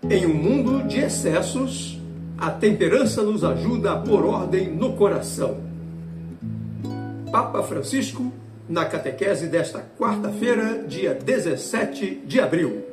Em um mundo de excessos, a temperança nos ajuda a pôr ordem no coração. Papa Francisco, na catequese desta quarta-feira, dia 17 de abril.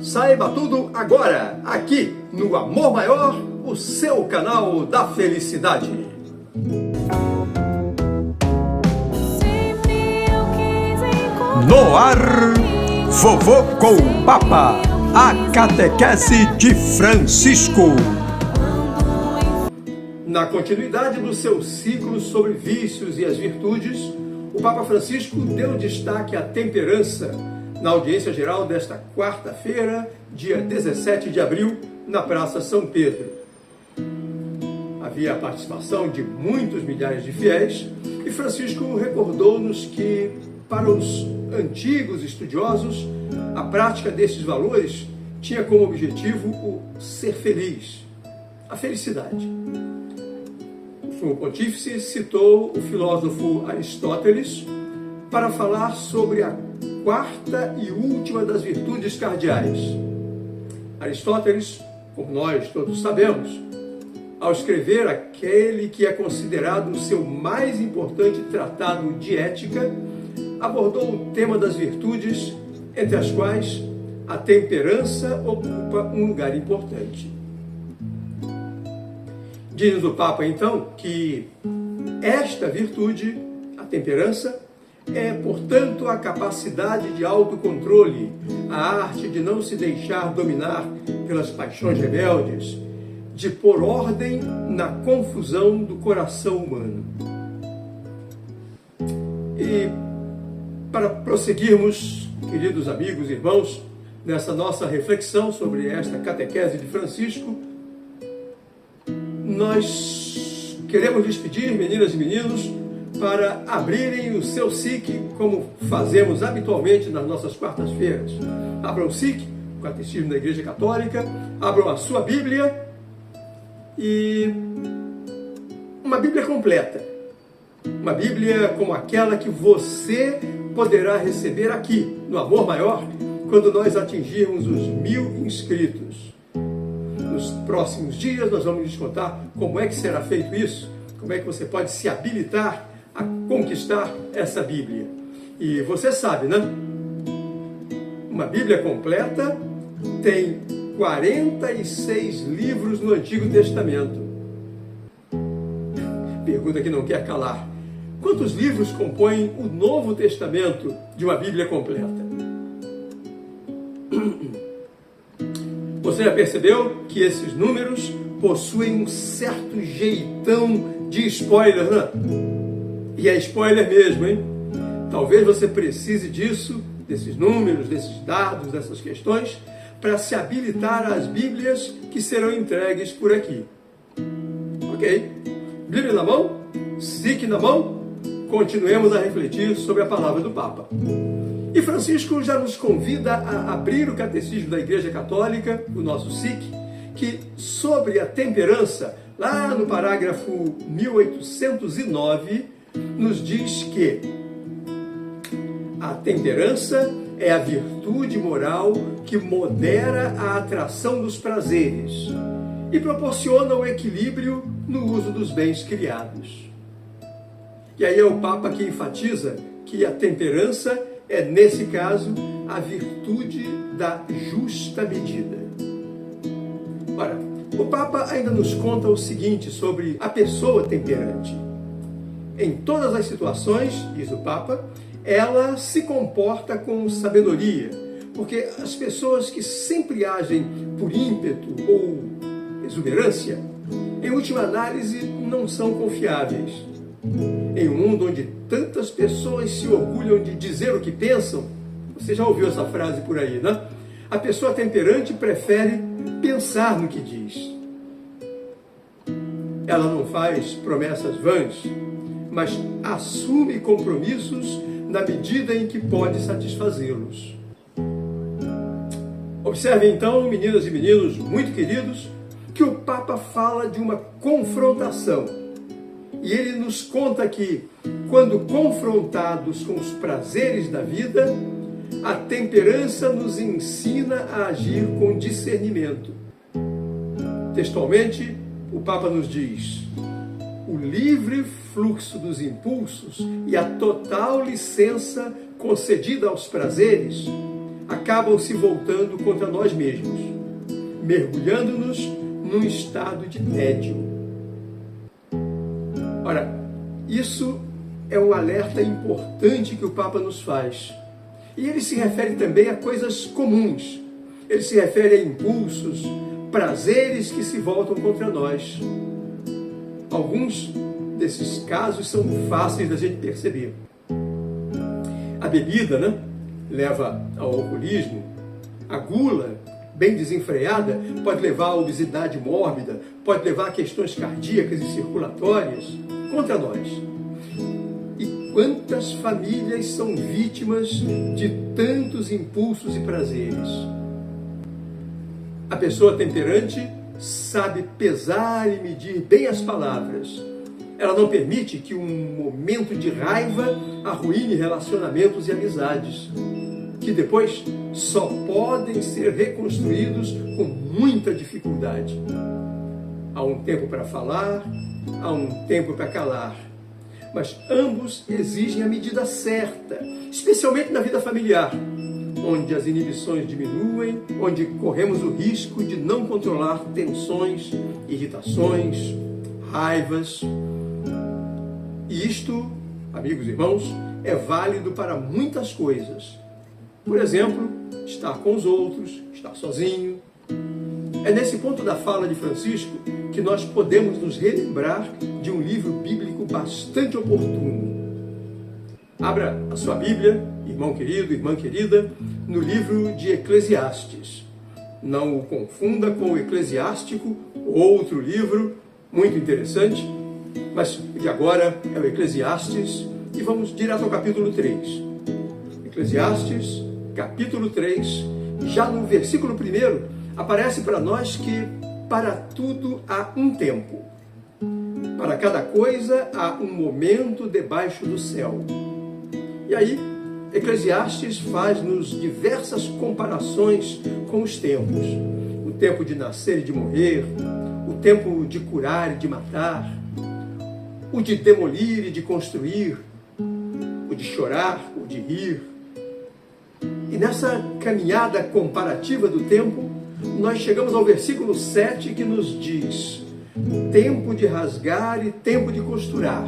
Saiba tudo agora, aqui no Amor Maior, o seu canal da felicidade. No ar, Vovô com o Papa, a catequese de Francisco. Na continuidade do seu ciclo sobre vícios e as virtudes, o Papa Francisco deu destaque à temperança na audiência geral desta quarta-feira, dia 17 de abril, na Praça São Pedro. Havia a participação de muitos milhares de fiéis e Francisco recordou-nos que, para os antigos estudiosos, a prática destes valores tinha como objetivo o ser feliz, a felicidade. O Sumo Pontífice citou o filósofo Aristóteles para falar sobre a quarta e última das virtudes cardeais. Aristóteles, como nós todos sabemos, ao escrever aquele que é considerado o seu mais importante tratado de ética, abordou o tema das virtudes, entre as quais a temperança ocupa um lugar importante. Diz o Papa, então, que esta virtude, a temperança, é, portanto, a capacidade de autocontrole, a arte de não se deixar dominar pelas paixões rebeldes, de pôr ordem na confusão do coração humano. E para prosseguirmos, queridos amigos e irmãos, nessa nossa reflexão sobre esta catequese de Francisco, nós queremos lhes pedir, meninas e meninos, para abrirem o seu SIC, como fazemos habitualmente nas nossas quartas-feiras. Abram o SIC, o Catecismo da Igreja Católica, abram a sua Bíblia e uma Bíblia completa. Uma Bíblia como aquela que você poderá receber aqui, no Amor Maior, quando nós atingirmos os 1000 inscritos. Nos próximos dias nós vamos lhes contar como é que será feito isso, como é que você pode se habilitar a conquistar essa Bíblia. E você sabe, né? Uma Bíblia completa tem 46 livros no Antigo Testamento. Pergunta que não quer calar. Quantos livros compõem o Novo Testamento de uma Bíblia completa? Você já percebeu que esses números possuem um certo jeitão de spoiler, né? E é spoiler mesmo, hein? Talvez você precise disso, desses números, desses dados, dessas questões, para se habilitar às Bíblias que serão entregues por aqui. Ok? Bíblia na mão? SIC na mão? Continuemos a refletir sobre a palavra do Papa. E Francisco já nos convida a abrir o Catecismo da Igreja Católica, o nosso SIC, que sobre a temperança, lá no parágrafo 1809, nos diz que a temperança é a virtude moral que modera a atração dos prazeres e proporciona o equilíbrio no uso dos bens criados. E aí é o Papa que enfatiza que a temperança é, nesse caso, a virtude da justa medida. Ora, o Papa ainda nos conta o seguinte sobre a pessoa temperante. Em todas as situações, diz o Papa, ela se comporta com sabedoria, porque as pessoas que sempre agem por ímpeto ou exuberância, em última análise, não são confiáveis. Em um mundo onde tantas pessoas se orgulham de dizer o que pensam, você já ouviu essa frase por aí, né? A pessoa temperante prefere pensar no que diz. Ela não faz promessas vãs, mas assume compromissos na medida em que pode satisfazê-los. Observe então, meninas e meninos muito queridos, que o Papa fala de uma confrontação. E ele nos conta que, quando confrontados com os prazeres da vida, A temperança nos ensina a agir com discernimento. Textualmente, o Papa nos diz: o livre fluxo dos impulsos e a total licença concedida aos prazeres acabam se voltando contra nós mesmos, mergulhando-nos num estado de tédio. Ora, isso é um alerta importante que o Papa nos faz. E ele se refere também a coisas comuns. Ele se refere a impulsos, prazeres que se voltam contra nós. Alguns desses casos são fáceis da gente perceber. A bebida, leva ao alcoolismo. A gula, bem desenfreada, pode levar à obesidade mórbida, pode levar a questões cardíacas e circulatórias contra nós. E quantas famílias são vítimas de tantos impulsos e prazeres? A pessoa temperante sabe pesar e medir bem as palavras. Ela não permite que um momento de raiva arruine relacionamentos e amizades, que depois só podem ser reconstruídos com muita dificuldade. Há um tempo para falar, há um tempo para calar. Mas ambos exigem a medida certa, especialmente na vida familiar, onde as inibições diminuem, onde corremos o risco de não controlar tensões, irritações, raivas. E isto, amigos e irmãos, é válido para muitas coisas. Por exemplo, estar com os outros, estar sozinho. É nesse ponto da fala de Francisco que nós podemos nos relembrar de um livro bíblico bastante oportuno. Abra a sua Bíblia, irmão querido, irmã querida, no livro de Eclesiastes. Não o confunda com o Eclesiástico, outro livro muito interessante, mas de agora é o Eclesiastes e vamos direto ao capítulo 3. Eclesiastes, capítulo 3, já no versículo 1, aparece para nós que para tudo há um tempo. Para cada coisa há um momento debaixo do céu. E aí, Eclesiastes faz-nos diversas comparações com os tempos. O tempo de nascer e de morrer, o tempo de curar e de matar, o de demolir e de construir, o de chorar, o de rir. E nessa caminhada comparativa do tempo, nós chegamos ao versículo 7 que nos diz: tempo de rasgar e tempo de costurar,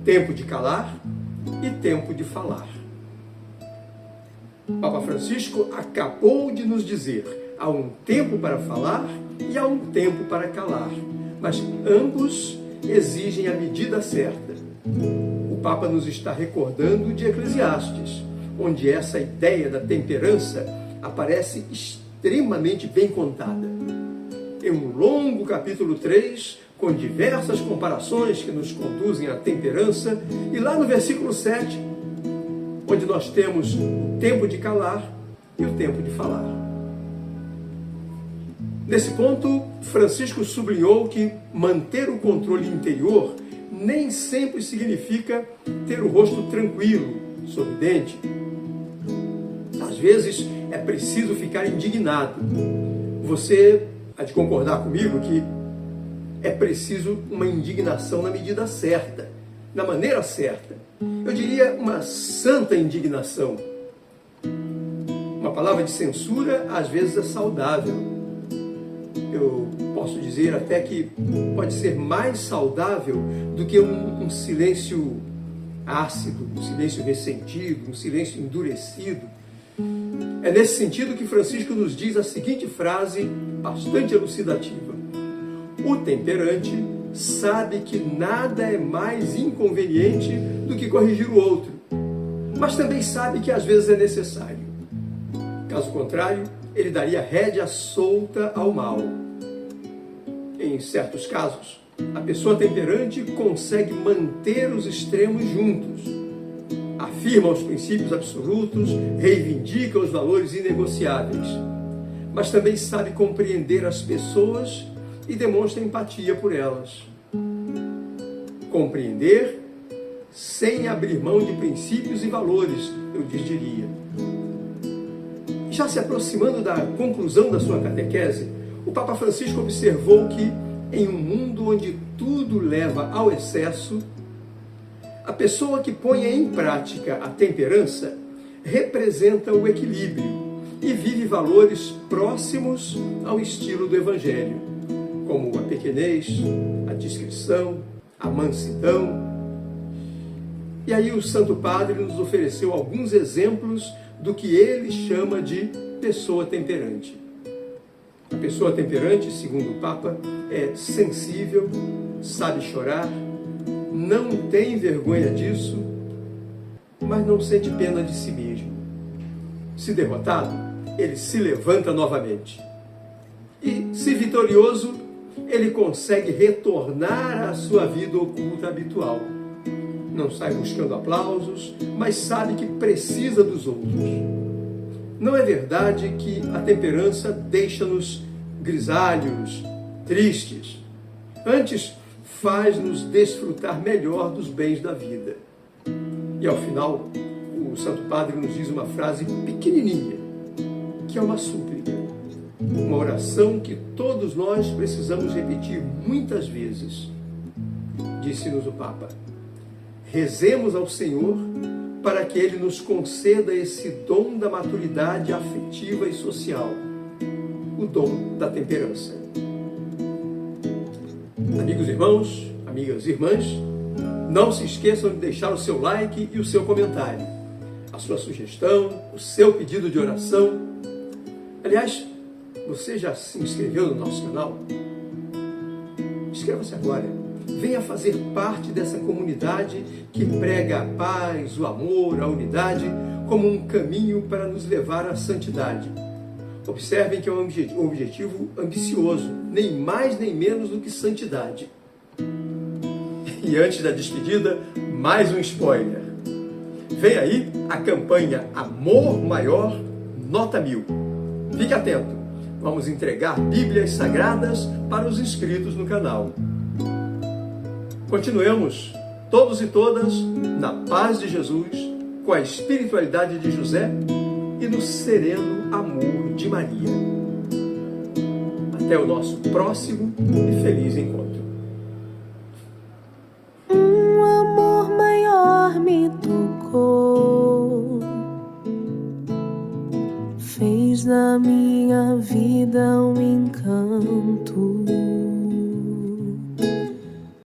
tempo de calar e tempo de falar. Papa Francisco acabou de nos dizer: há um tempo para falar e há um tempo para calar, mas ambos exigem a medida certa. O Papa nos está recordando de Eclesiastes, onde essa ideia da temperança aparece extremamente bem contada. Em um longo capítulo 3, com diversas comparações que nos conduzem à temperança, e lá no versículo 7, onde nós temos o tempo de calar e o tempo de falar. Nesse ponto, Francisco sublinhou que manter o controle interior nem sempre significa ter o rosto tranquilo, sorridente. Às vezes é preciso ficar indignado. Você há de concordar comigo que é preciso uma indignação na medida certa, na maneira certa. Eu diria uma santa indignação. Uma palavra de censura às vezes é saudável. Eu posso dizer até que pode ser mais saudável do que um silêncio ácido, um silêncio ressentido, um silêncio endurecido. É nesse sentido que Francisco nos diz a seguinte frase bastante elucidativa: o temperante sabe que nada é mais inconveniente do que corrigir o outro, mas também sabe que às vezes é necessário. Caso contrário, ele daria rédea solta ao mal. Em certos casos, a pessoa temperante consegue manter os extremos juntos. Afirma os princípios absolutos, reivindica os valores inegociáveis, mas também sabe compreender as pessoas e demonstra empatia por elas. Compreender sem abrir mão de princípios e valores, eu diria. Já se aproximando da conclusão da sua catequese, o Papa Francisco observou que, em um mundo onde tudo leva ao excesso, a pessoa que põe em prática a temperança representa o equilíbrio e vive valores próximos ao estilo do Evangelho, como a pequenez, a discrição, a mansidão. E aí o Santo Padre nos ofereceu alguns exemplos do que ele chama de pessoa temperante. A pessoa temperante, segundo o Papa, é sensível, sabe chorar, não tem vergonha disso, mas não sente pena de si mesmo. Se derrotado, ele se levanta novamente. E, se vitorioso, ele consegue retornar à sua vida oculta habitual. Não sai buscando aplausos, mas sabe que precisa dos outros. Não é verdade que a temperança deixa-nos grisalhos, tristes. Antes, faz-nos desfrutar melhor dos bens da vida. E ao final, o Santo Padre nos diz uma frase pequenininha, que é uma súplica, uma oração que todos nós precisamos repetir muitas vezes. Disse-nos o Papa: rezemos ao Senhor para que Ele nos conceda esse dom da maturidade afetiva e social, o dom da temperança. Amigos irmãos, amigas irmãs, não se esqueçam de deixar o seu like e o seu comentário, a sua sugestão, o seu pedido de oração. Aliás, você já se inscreveu no nosso canal? Inscreva-se agora. Venha fazer parte dessa comunidade que prega a paz, o amor, a unidade como um caminho para nos levar à santidade. Observem que é um objetivo ambicioso, nem mais nem menos do que santidade. E antes da despedida, mais um spoiler. Vem aí a campanha Amor Maior, Nota 1000. Fique atento, vamos entregar Bíblias Sagradas para os inscritos no canal. Continuemos, todos e todas, na paz de Jesus, com a espiritualidade de José e no sereno amor de Maria. Até o nosso próximo e feliz encontro.